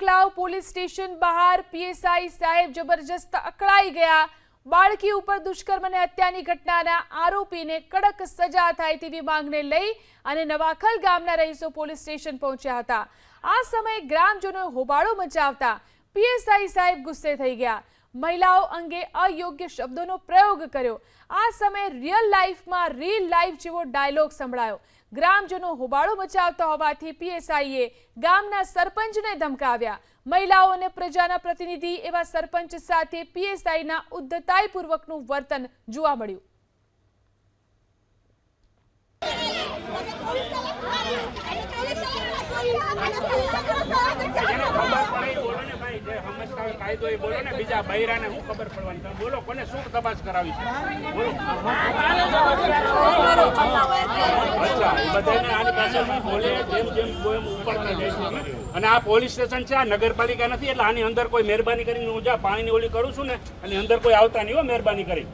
બકલાવ police station બહાર PSI સાહેબ જબરજસ્ત અકળાઈ ગયા। બાળકી ઉપર દુષ્કર્મ અને હત્યાની ઘટનાના આરોપીને કડક સજા થાય તેવી માંગને લઈ અને નવાખલ ગામના રહીશો પોલીસ સ્ટેશન પહોંચ્યા હતા। આ સમયે ગ્રામજનોએ હોબાળો મચાવતા પીએસઆઈ સાહેબ ગુસ્સે થઈ ગયા। મહિલાઓ અંગે અયોગ્ય શબ્દોનો પ્રયોગ કર્યો। આ સમયે રિયલ લાઈફ જેવો ડાયલોગ સંભળાયો। ગ્રામજનો હોબાળો મચાવતા હોવાથી પીએસઆઈએ ગામના સરપંચને ધમકાવ્યા। મહિલાઓ અને પ્રજાના પ્રતિનિધિ એવા સરપંચ સાથે પીએસઆઈના ઉદ્ધતાઈપૂર્વકનું વર્તન જોવા મળ્યું। અને આ પોલીસ સ્ટેશન છે, આ નગરપાલિકા નથી, એટલે આની અંદર કોઈ મહેરબાની કરીને હું જ્યાં પાણીની ઓલી કરું છું ને, અને અંદર કોઈ આવતા નહીં હો, મહેરબાની કરી।